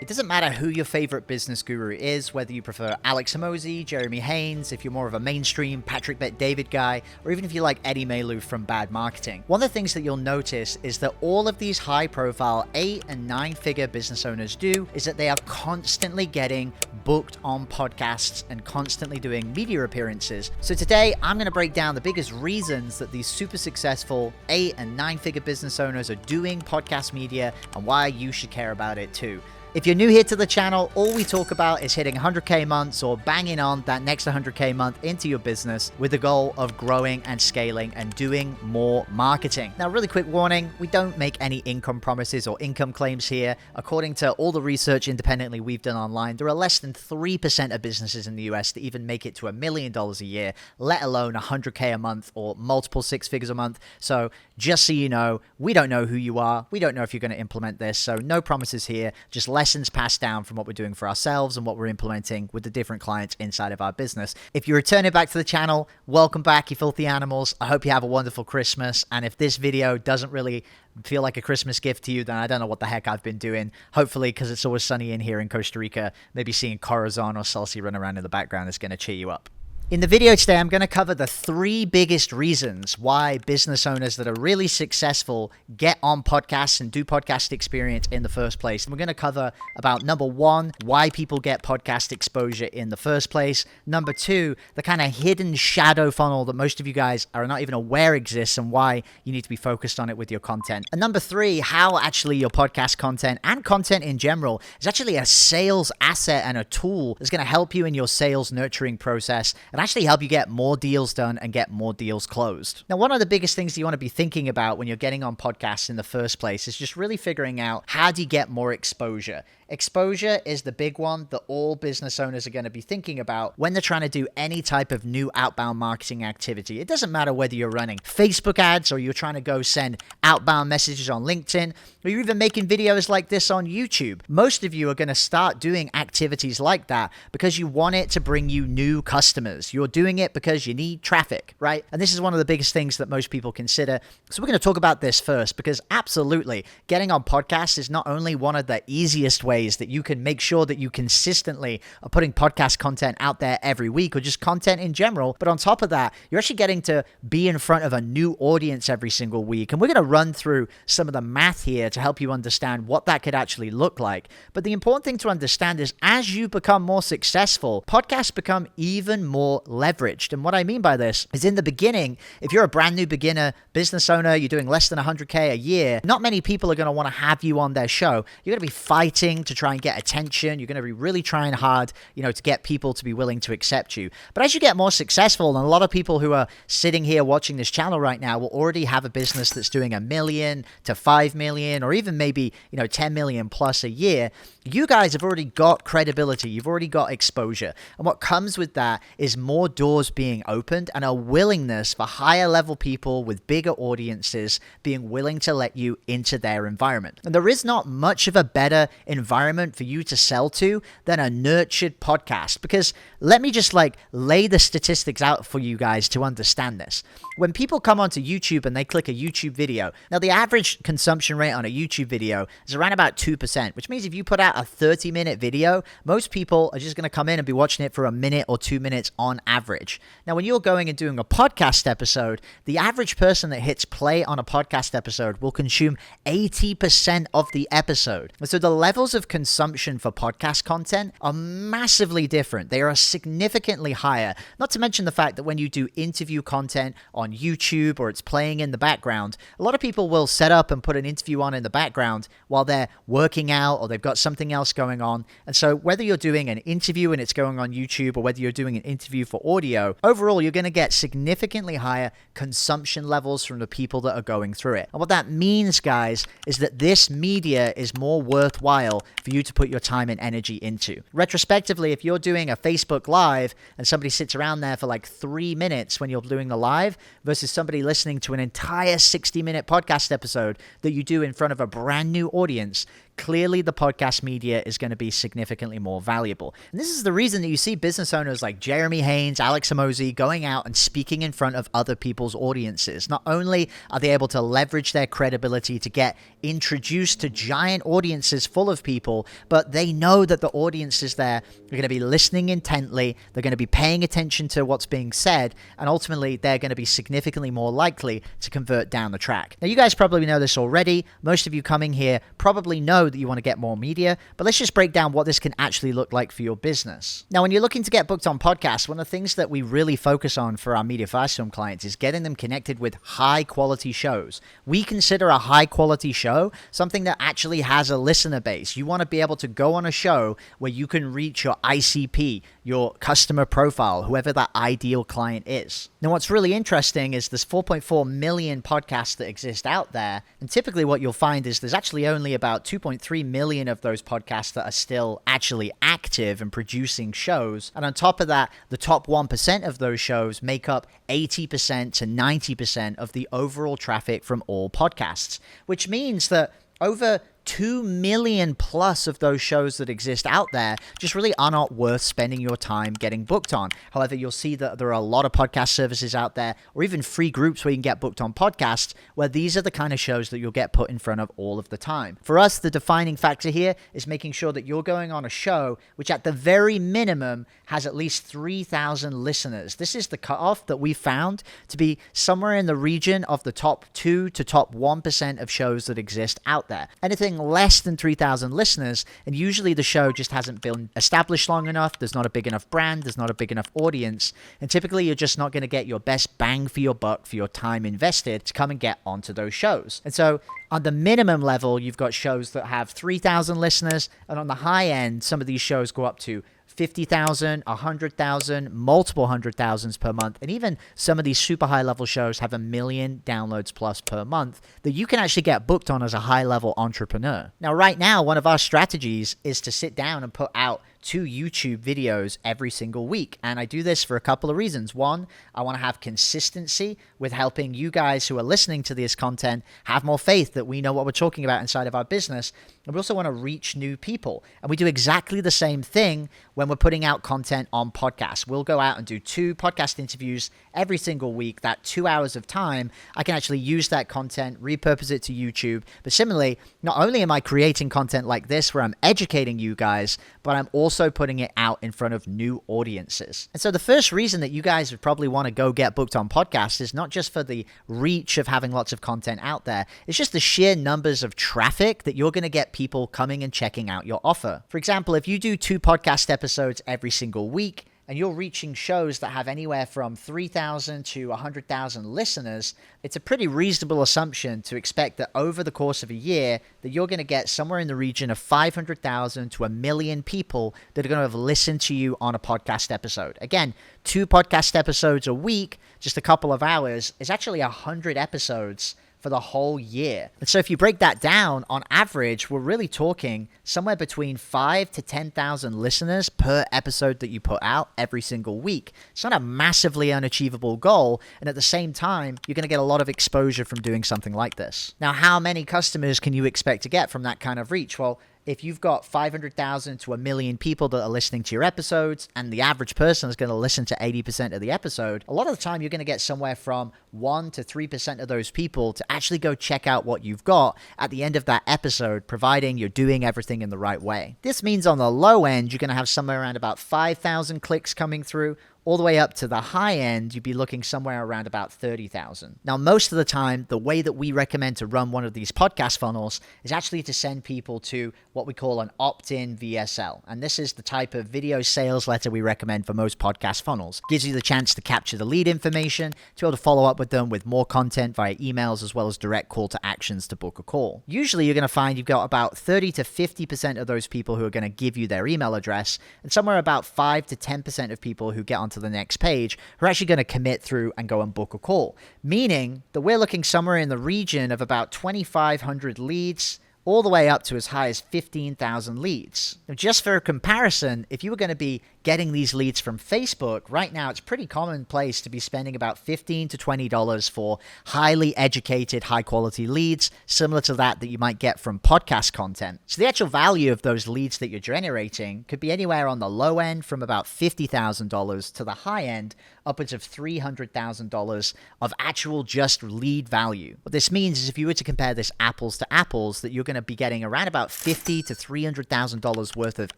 It doesn't matter who your favorite business guru is, whether you prefer Alex Hormozi, Jeremy Haynes, if you're more of a mainstream Patrick Bet-David guy, or even if you like Eddie Malouf from Bad Marketing. One of the things that you'll notice is that all of these high-profile 8- and 9-figure business owners do is that they are constantly getting booked on podcasts and constantly doing media appearances. So today, I'm going to break down the biggest reasons that these super successful 8- and 9-figure business owners are doing podcast media and why you should care about it too. If you're new here to the channel, all we talk about is hitting 100K months or banging on that next 100K month into your business with the goal of growing and scaling and doing more marketing. Now, really quick warning, we don't make any income promises or income claims here. According to all the research independently we've done online, there are less than 3% of businesses in the US that even make it to $1 million a year, let alone 100K a month or multiple six figures a month. So just so you know, we don't know who you are. We don't know if you're going to implement this. So no promises here, just lessons passed down from what we're doing for ourselves and what we're implementing with the different clients inside of our business. If you're returning back to the channel, welcome back, you filthy animals. I hope you have a wonderful Christmas. And if this video doesn't really feel like a Christmas gift to you, then I don't know what the heck I've been doing. Hopefully, because it's always sunny in here in Costa Rica, maybe seeing Corazon or Salsi run around in the background is going to cheer you up. In the video today, I'm going to cover the 3 biggest reasons why business owners that are really successful get on podcasts and do podcast experience in the first place. And we're going to cover about number 1, why people get podcast exposure in the first place. Number 2, the kind of hidden shadow funnel that most of you guys are not even aware exists and why you need to be focused on it with your content. And number 3, how actually your podcast content and content in general is actually a sales asset and a tool that's going to help you in your sales nurturing process and actually help you get more deals done and get more deals closed. Now, one of the biggest things you want to be thinking about when you're getting on podcasts in the first place is just really figuring out, how do you get more exposure? Exposure is the big one that all business owners are going to be thinking about when they're trying to do any type of new outbound marketing activity. It doesn't matter whether you're running Facebook ads or you're trying to go send outbound messages on LinkedIn, or you're even making videos like this on YouTube. Most of you are going to start doing activities like that because you want it to bring you new customers. You're doing it because you need traffic, right? And this is one of the biggest things that most people consider. So we're going to talk about this first, because absolutely, getting on podcasts is not only one of the easiest ways that you can make sure that you consistently are putting podcast content out there every week, or just content in general, but on top of that, you're actually getting to be in front of a new audience every single week. And we're going to run through some of the math here to help you understand what that could actually look like. But the important thing to understand is, as you become more successful, podcasts become even more leveraged. And what I mean by this is, in the beginning, if you're a brand new beginner business owner, you're doing less than 100K a year, not many people are going to want to have you on their show. You're going to be fighting to try and get attention. You're going to be really trying hard, to get people to be willing to accept you. But as you get more successful, and a lot of people who are sitting here watching this channel right now will already have a business that's doing $1 million to $5 million, or even maybe, 10 million plus a year, you guys have already got credibility. You've already got exposure. And what comes with that is more doors being opened and a willingness for higher level people with bigger audiences being willing to let you into their environment. And there is not much of a better environment for you to sell to than a nurtured podcast, because let me just lay the statistics out for you guys to understand this. When people come onto YouTube and they click a YouTube video, now the average consumption rate on a YouTube video is around about 2%, which means if you put out a 30-minute video, most people are just going to come in and be watching it for a minute or 2 minutes on average. Now, when you're going and doing a podcast episode, the average person that hits play on a podcast episode will consume 80% of the episode. And so the levels of consumption for podcast content are massively different. They are significantly higher. Not to mention the fact that when you do interview content on YouTube or it's playing in the background, a lot of people will set up and put an interview on in the background while they're working out or they've got something else going on. And so whether you're doing an interview and it's going on YouTube, or whether you're doing an interview for audio, overall, you're going to get significantly higher consumption levels from the people that are going through it. And what that means, guys, is that this media is more worthwhile for you to put your time and energy into. Retrospectively, if you're doing a Facebook Live and somebody sits around there for 3 minutes when you're doing the live versus somebody listening to an entire 60-minute podcast episode that you do in front of a brand new audience, clearly the podcast media is going to be significantly more valuable. And this is the reason that you see business owners like Jeremy Haynes, Alex Hormozi going out and speaking in front of other people's audiences. Not only are they able to leverage their credibility to get introduced to giant audiences full of people, but they know that the audiences there are going to be listening intently, they're going to be paying attention to what's being said, and ultimately they're going to be significantly more likely to convert down the track. Now, you guys probably know this already. Most of you coming here probably know that you want to get more media, but let's just break down what this can actually look like for your business. Now, when you're looking to get booked on podcasts, one of the things that we really focus on for our Media Firestorm clients is getting them connected with high quality shows. We consider a high quality show something that actually has a listener base. You want to be able to go on a show where you can reach your ICP, your customer profile, whoever that ideal client is. Now, what's really interesting is there's 4.4 million podcasts that exist out there, and typically what you'll find is there's actually only about 2.3 million of those podcasts that are still actually active and producing shows. And on top of that, the top 1% of those shows make up 80% to 90% of the overall traffic from all podcasts, which means that over 2 million plus of those shows that exist out there just really are not worth spending your time getting booked on. However, you'll see that there are a lot of podcast services out there, or even free groups where you can get booked on podcasts, where these are the kind of shows that you'll get put in front of all of the time. For us, the defining factor here is making sure that you're going on a show which at the very minimum has at least 3,000 listeners. This is the cutoff that we found to be somewhere in the region of the top 2 to top 1% of shows that exist out there. Anything less than 3,000 listeners, and usually the show just hasn't been established long enough, there's not a big enough brand, there's not a big enough audience, and typically you're just not going to get your best bang for your buck for your time invested to come and get onto those shows. And so on the minimum level, you've got shows that have 3,000 listeners, and on the high end, some of these shows go up to 50,000, 100,000, multiple 100,000s per month. And even some of these super high level shows have 1 million downloads plus per month that you can actually get booked on as a high level entrepreneur. Now, right now, one of our strategies is to sit down and put out 2 YouTube videos every single week. And I do this for a couple of reasons. One, I want to have consistency with helping you guys who are listening to this content have more faith that we know what we're talking about inside of our business. And we also want to reach new people. And we do exactly the same thing when we're putting out content on podcasts. We'll go out and do 2 podcast interviews every single week. That 2 hours of time, I can actually use that content, repurpose it to YouTube. But similarly, not only am I creating content like this where I'm educating you guys, but I'm also putting it out in front of new audiences. And so the first reason that you guys would probably want to go get booked on podcasts is not just for the reach of having lots of content out there. It's just the sheer numbers of traffic that you're going to get people coming and checking out your offer. For example, if you do 2 podcast episodes every single week, and you're reaching shows that have anywhere from 3,000 to 100,000 listeners, it's a pretty reasonable assumption to expect that over the course of a year that you're going to get somewhere in the region of 500,000 to 1 million people that are going to have listened to you on a podcast episode. Again, 2 podcast episodes a week, just a couple of hours, is actually 100 episodes for the whole year. And so if you break that down, on average, we're really talking somewhere between 5 to 10,000 listeners per episode that you put out every single week. It's not a massively unachievable goal, and at the same time, you're going to get a lot of exposure from doing something like this. Now, how many customers can you expect to get from that kind of reach? Well, if you've got 500,000 to 1 million people that are listening to your episodes, and the average person is going to listen to 80% of the episode, a lot of the time you're going to get somewhere from 1 to 3% of those people to actually go check out what you've got at the end of that episode, providing you're doing everything in the right way. This means on the low end, you're going to have somewhere around about 5,000 clicks coming through. All the way up to the high end, you'd be looking somewhere around about 30,000. Now, most of the time, the way that we recommend to run one of these podcast funnels is actually to send people to what we call an opt-in VSL. And this is the type of video sales letter we recommend for most podcast funnels. Gives you the chance to capture the lead information, to be able to follow up with them with more content via emails, as well as direct call to actions to book a call. Usually, you're going to find you've got about 30 to 50% of those people who are going to give you their email address, and somewhere about 5 to 10% of people who get onto the next page who are actually going to commit through and go and book a call, meaning that we're looking somewhere in the region of about 2,500 leads all the way up to as high as 15,000 leads. Now, just for comparison, if you were going to be getting these leads from Facebook, right now it's pretty commonplace to be spending about $15 to $20 for highly educated, high-quality leads, similar to that you might get from podcast content. So the actual value of those leads that you're generating could be anywhere on the low end from about $50,000 to the high end upwards of $300,000 of actual just lead value. What this means is if you were to compare this apples to apples, that you're going to be getting around about $50,000 to $300,000 worth of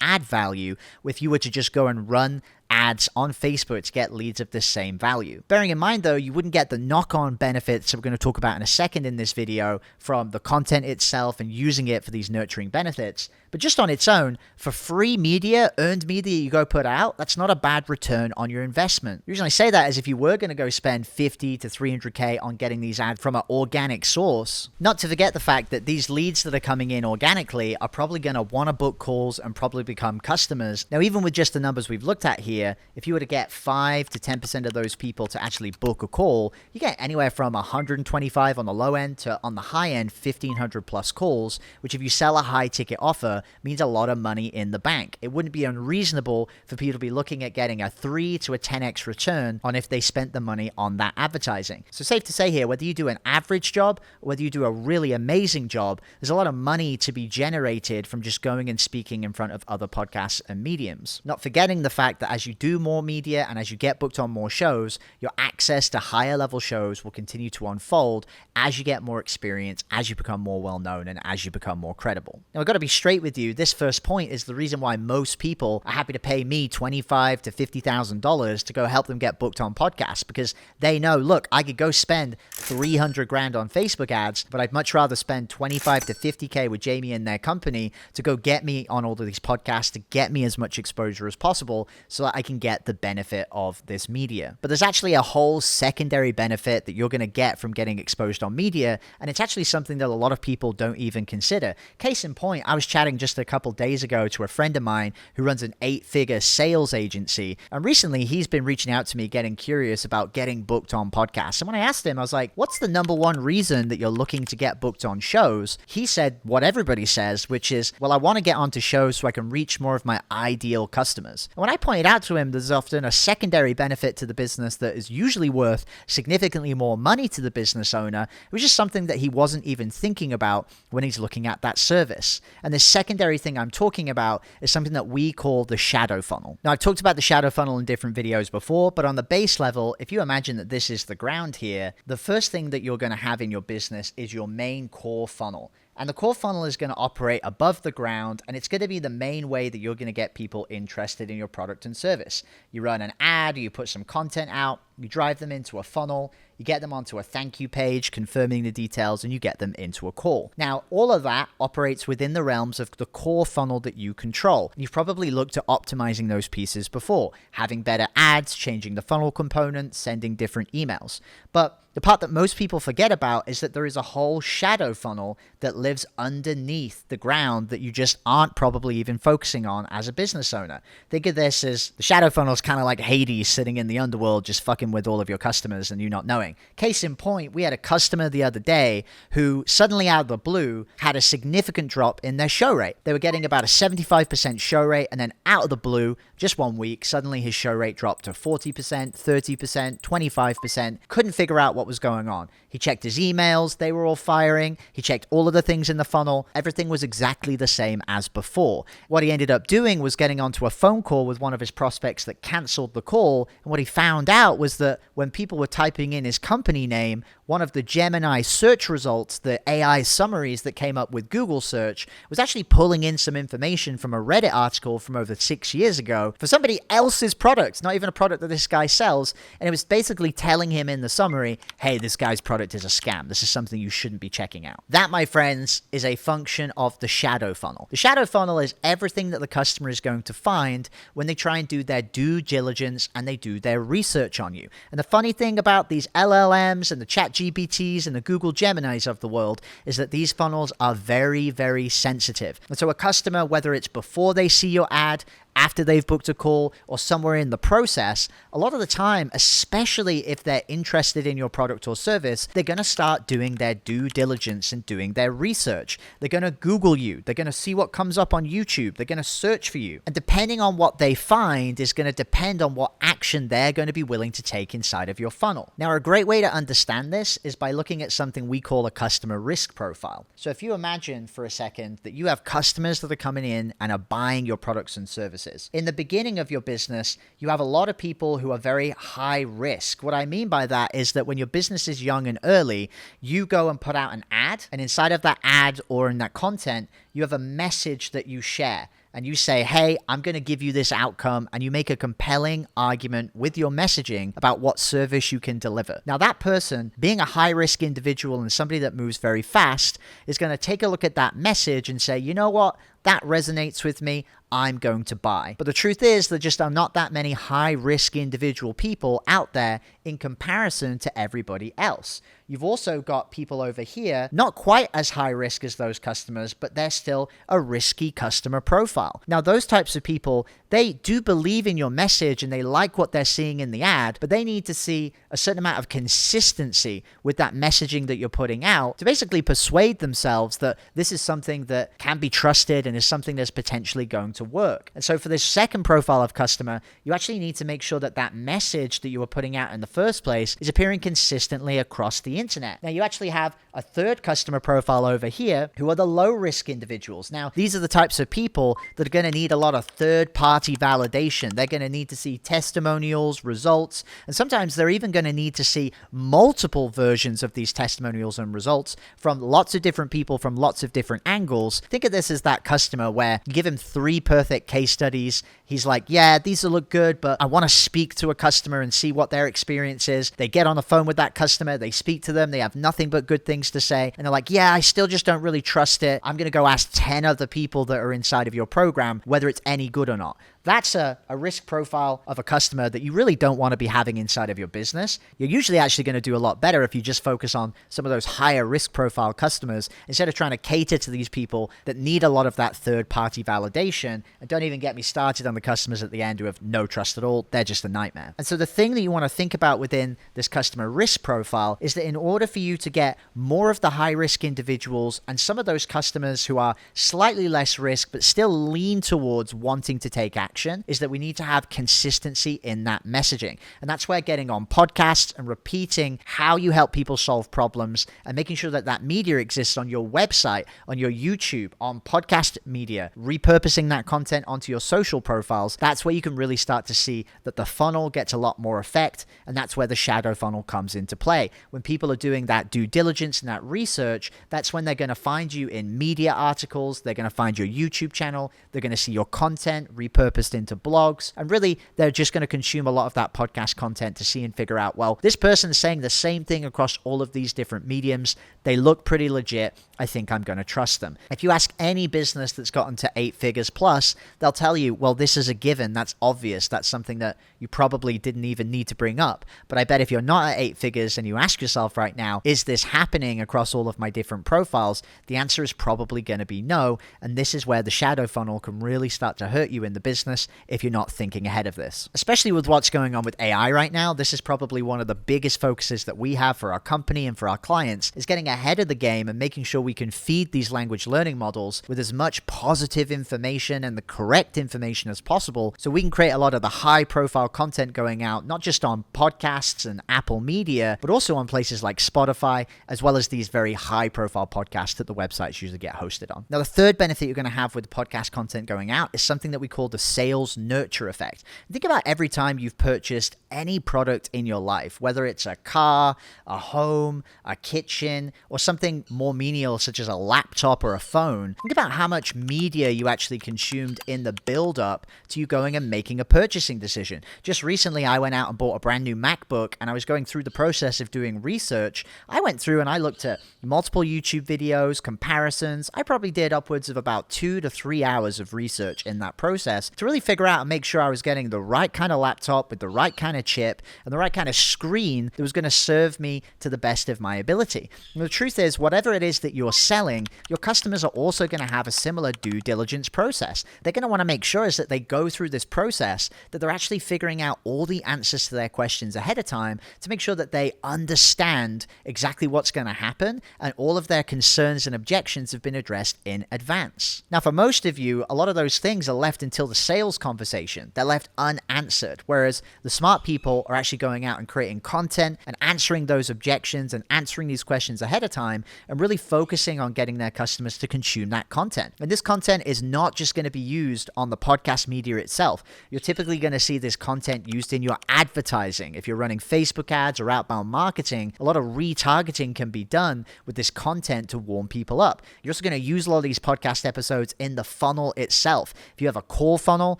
ad value if you were to just go and run ads on Facebook to get leads of this same value. Bearing in mind, though, you wouldn't get the knock-on benefits that we're going to talk about in a second in this video from the content itself and using it for these nurturing benefits. But just on its own, for free media, earned media you go put out, that's not a bad return on your investment. The reason I say that is if you were going to go spend 50 to 300K on getting these ads from an organic source, not to forget the fact that these leads that are coming in organically are probably going to want to book calls and probably become customers. Now, even with just the numbers we've looked at here, if you were to get 5 to 10% of those people to actually book a call, you get anywhere from 125 on the low end to on the high end 1,500 plus calls, which if you sell a high ticket offer means a lot of money in the bank. It wouldn't be unreasonable for people to be looking at getting a 3 to a 10x return on if they spent the money on that advertising. So safe to say here, whether you do an average job or whether you do a really amazing job, there's a lot of money to be generated from just going and speaking in front of other podcasts and mediums. Not forgetting the fact that as you do more media and as you get booked on more shows, your access to higher level shows will continue to unfold as you get more experience, as you become more well known, and as you become more credible. Now, I've got to be straight with you. This first point is the reason why most people are happy to pay me $25,000 to $50,000 to go help them get booked on podcasts, because they know, look, I could go spend 300 grand on Facebook ads, but I'd much rather spend 25 to 50K with Jamie and their company to go get me on all of these podcasts, to get me as much exposure as possible so that I can get the benefit of this media. But there's actually a whole secondary benefit that you're going to get from getting exposed on media, and it's actually something that a lot of people don't even consider. Case in point, I was chatting just a couple days ago to a friend of mine who runs an 8-figure sales agency, and recently he's been reaching out to me getting curious about getting booked on podcasts. And when I asked him, I was like, what's the number one reason that you're looking to get booked on shows? He said what everybody says, which is, well, I want to get onto shows so I can reach more of my ideal customers. And when I pointed out to him there's often a secondary benefit to the business that is usually worth significantly more money to the business owner, it was just something that he wasn't even thinking about when he's looking at that service. And this secondary thing I'm talking about is something that we call the shadow funnel. Now, I've talked about the shadow funnel in different videos before, but on the base level, if you imagine that this is the ground here, the first thing that you're going to have in your business is your main core funnel. And the core funnel is going to operate above the ground, and it's going to be the main way that you're going to get people interested in your product and service. You run an ad, you put some content out, you drive them into a funnel, you get them onto a thank you page confirming the details, and you get them into a call. Now, all of that operates within the realms of the core funnel that you control. You've probably looked at optimizing those pieces before, having better ads, changing the funnel components, sending different emails. But the part that most people forget about is that there is a whole shadow funnel that lives underneath the ground that you just aren't probably even focusing on as a business owner. Think of this as the shadow funnel is kind of like Hades sitting in the underworld just fucking with all of your customers and you not knowing. Case in point, we had a customer the other day who suddenly out of the blue had a significant drop in their show rate. They were getting about a 75% show rate, and then out of the blue, just 1 week, suddenly his show rate dropped to 40%, 30%, 25%. Couldn't figure out what was going on. He checked his emails, they were all firing. He checked all of the things in the funnel. Everything was exactly the same as before. What he ended up doing was getting onto a phone call with one of his prospects that canceled the call. And what he found out was that when people were typing in his company name, one of the Gemini search results, the AI summaries that came up with Google search, was actually pulling in some information from a Reddit article from over 6 years ago for somebody else's product, not even a product that this guy sells. And it was basically telling him in the summary, hey, this guy's product is a scam. This is something you shouldn't be checking out. That, my friends, is a function of the shadow funnel. The shadow funnel is everything that the customer is going to find when they try and do their due diligence and they do their research on you. And the funny thing about these LLMs and the chat GPTs and the Google Geminis of the world is that these funnels are very, very sensitive. And so a customer, whether it's before they see your ad, after they've booked a call or somewhere in the process, a lot of the time, especially if they're interested in your product or service, they're going to start doing their due diligence and doing their research. They're going to Google you. They're going to see what comes up on YouTube. They're going to search for you. And depending on what they find is going to depend on what action they're going to be willing to take inside of your funnel. Now, a great way to understand this is by looking at something we call a customer risk profile. So if you imagine for a second that you have customers that are coming in and are buying your products and services. In the beginning of your business, you have a lot of people who are very high risk. What I mean by that is that when your business is young and early, you go and put out an ad, and inside of that ad or in that content, you have a message that you share. And you say, hey, I'm going to give you this outcome, and you make a compelling argument with your messaging about what service you can deliver. Now, that person, being a high-risk individual and somebody that moves very fast, is going to take a look at that message and say, you know what? That resonates with me. I'm going to buy. But the truth is there just are not that many high-risk individual people out there in comparison to everybody else. You've also got people over here, not quite as high risk as those customers, but they're still a risky customer profile. Now, those types of people, they do believe in your message and they like what they're seeing in the ad, but they need to see a certain amount of consistency with that messaging that you're putting out to basically persuade themselves that this is something that can be trusted and is something that's potentially going to work. And so for this second profile of customer, you actually need to make sure that that message that you were putting out in the first place is appearing consistently across the internet. Now, you actually have a third customer profile over here who are the low risk individuals. Now, these are the types of people that are going to need a lot of third-party validation. They're going to need to see testimonials, results, and sometimes they're even going to need to see multiple versions of these testimonials and results from lots of different people from lots of different angles. Think of this as that customer where you give him 3 perfect case studies. He's like, yeah, these will look good, but I want to speak to a customer and see what their experience is. They get on the phone with that customer, they speak to them, they have nothing but good things to say, and they're like, yeah, I still just don't really trust it. I'm going to go ask 10 other people that are inside of your program whether it's any good or not. That's a risk profile of a customer that you really don't want to be having inside of your business. You're usually actually going to do a lot better if you just focus on some of those higher risk profile customers instead of trying to cater to these people that need a lot of that third-party validation. And don't even get me started on the customers at the end who have no trust at all. They're just a nightmare. And so the thing that you want to think about within this customer risk profile is that in order for you to get more of the high-risk individuals and some of those customers who are slightly less risk but still lean towards wanting to take action, is that we need to have consistency in that messaging. And that's where getting on podcasts and repeating how you help people solve problems and making sure that that media exists on your website, on your YouTube, on podcast media, repurposing that content onto your social profiles. That's where you can really start to see that the funnel gets a lot more effect. And that's where the shadow funnel comes into play. When people are doing that due diligence and that research, that's when they're going to find you in media articles. They're going to find your YouTube channel. They're going to see your content repurposed into blogs, and really they're just going to consume a lot of that podcast content to see and figure out, well, this person's saying the same thing across all of these different mediums. They look pretty legit. I think I'm going to trust them. If you ask any business that's gotten to 8 figures plus, they'll tell you, well, this is a given. That's obvious. That's something that you probably didn't even need to bring up. But I bet if you're not at 8 figures and you ask yourself right now, is this happening across all of my different profiles? The answer is probably going to be no. And this is where the shadow funnel can really start to hurt you in the business if you're not thinking ahead of this. Especially with what's going on with AI right now, this is probably one of the biggest focuses that we have for our company and for our clients, is getting ahead of the game and making sure we can feed these language learning models with as much positive information and the correct information as possible, so we can create a lot of the high profile content going out, not just on podcasts and Apple Media, but also on places like Spotify, as well as these very high profile podcasts that the websites usually get hosted on. Now, the third benefit you're going to have with the podcast content going out is something that we call the sales nurture effect. Think about every time you've purchased any product in your life, whether it's a car, a home, a kitchen, or something more menial such as a laptop or a phone. Think about how much media you actually consumed in the build up to you going and making a purchasing decision. Just recently, I went out and bought a brand new MacBook, and I was going through the process of doing research. I went through and I looked at multiple YouTube videos, comparisons. I probably did upwards of about 2 to 3 hours of research in that process to really figure out and make sure I was getting the right kind of laptop with the right kind of chip and the right kind of screen that was going to serve me to the best of my ability. And the truth is, whatever it is that you're you're selling, your customers are also going to have a similar due diligence process. They're going to want to make sure is that they go through this process, that they're actually figuring out all the answers to their questions ahead of time to make sure that they understand exactly what's going to happen and all of their concerns and objections have been addressed in advance. Now, for most of you, a lot of those things are left until the sales conversation. They're left unanswered, whereas the smart people are actually going out and creating content and answering those objections and answering these questions ahead of time and really focusing on getting their customers to consume that content. And this content is not just going to be used on the podcast media itself. You're typically going to see this content used in your advertising. If you're running Facebook ads or outbound marketing, a lot of retargeting can be done with this content to warm people up. You're also going to use a lot of these podcast episodes in the funnel itself. If you have a core funnel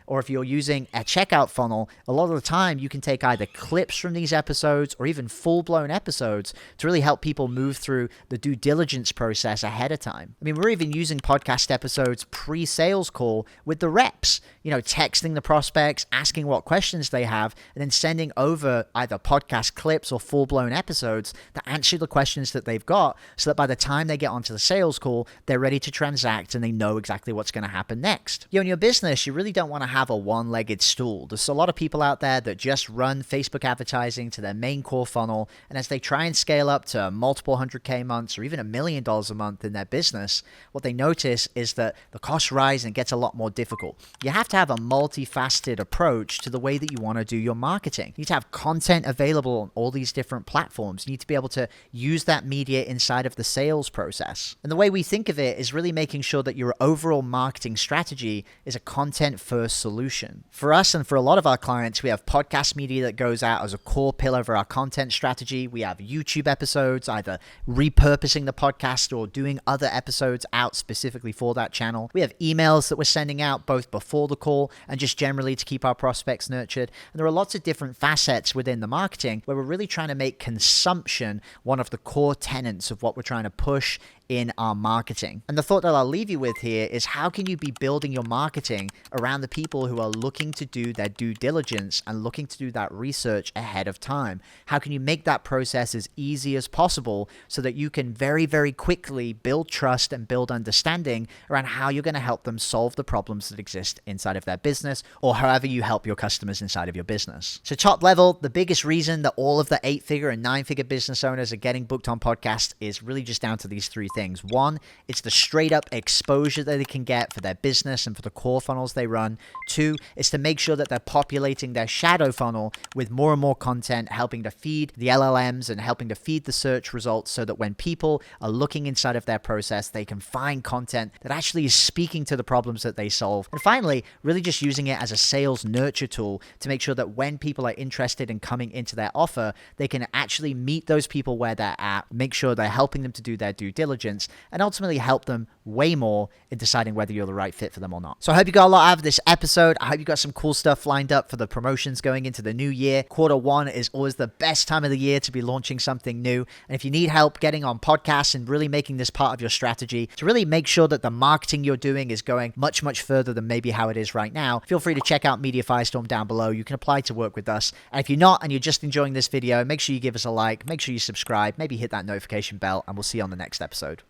or if you're using a checkout funnel, a lot of the time you can take either clips from these episodes or even full-blown episodes to really help people move through the due diligence process ahead of time. I mean, we're even using podcast episodes pre-sales call with the reps, texting the prospects, asking what questions they have, and then sending over either podcast clips or full-blown episodes that answer the questions that they've got so that by the time they get onto the sales call, they're ready to transact and they know exactly what's going to happen next. In your business, you really don't want to have a one-legged stool. There's a lot of people out there that just run Facebook advertising to their main core funnel, and as they try and scale up to multiple 100K months or even $1 million a month in their business, what they notice is that the costs rise and it gets a lot more difficult. You have to have a multifaceted approach to the way that you want to do your marketing. You need to have content available on all these different platforms. You need to be able to use that media inside of the sales process. And the way we think of it is really making sure that your overall marketing strategy is a content-first solution. For us and for a lot of our clients, we have podcast media that goes out as a core pillar of our content strategy. We have YouTube episodes, either repurposing the podcast or doing other episodes out specifically for that channel. We have emails that we're sending out both before the call and just generally to keep our prospects nurtured. And there are lots of different facets within the marketing where we're really trying to make consumption one of the core tenets of what we're trying to push in our marketing. And the thought that I'll leave you with here is how can you be building your marketing around the people who are looking to do their due diligence and looking to do that research ahead of time? How can you make that process as easy as possible so that you can very, very quickly build trust and build understanding around how you're going to help them solve the problems that exist inside of their business or however you help your customers inside of your business. So top level, the biggest reason that all of the 8-figure and 9-figure business owners are getting booked on podcasts is really just down to these three things. One, it's the straight up exposure that they can get for their business and for the core funnels they run. Two, it's to make sure that they're populating their shadow funnel with more and more content, helping to feed the LLMs and helping to feed the search results so that when people are looking inside of their process, they can find content that actually is speaking to the problems that they solve. And finally, really just using it as a sales nurture tool to make sure that when people are interested in coming into their offer, they can actually meet those people where they're at, make sure they're helping them to do their due diligence, and ultimately help them way more in deciding whether you're the right fit for them or not. So I hope you got a lot out of this episode. I hope you got some cool stuff lined up for the promotions going into the new year. Q1 is always the best time of the year to be launching something new. And if you need help getting on podcasts and really making this part of your strategy to really make sure that the marketing you're doing is going much, much further than maybe how it is right now, feel free to check out Media Firestorm down below. You can apply to work with us. And if you're not and you're just enjoying this video, make sure you give us a like, make sure you subscribe, maybe hit that notification bell, and we'll see you on the next episode.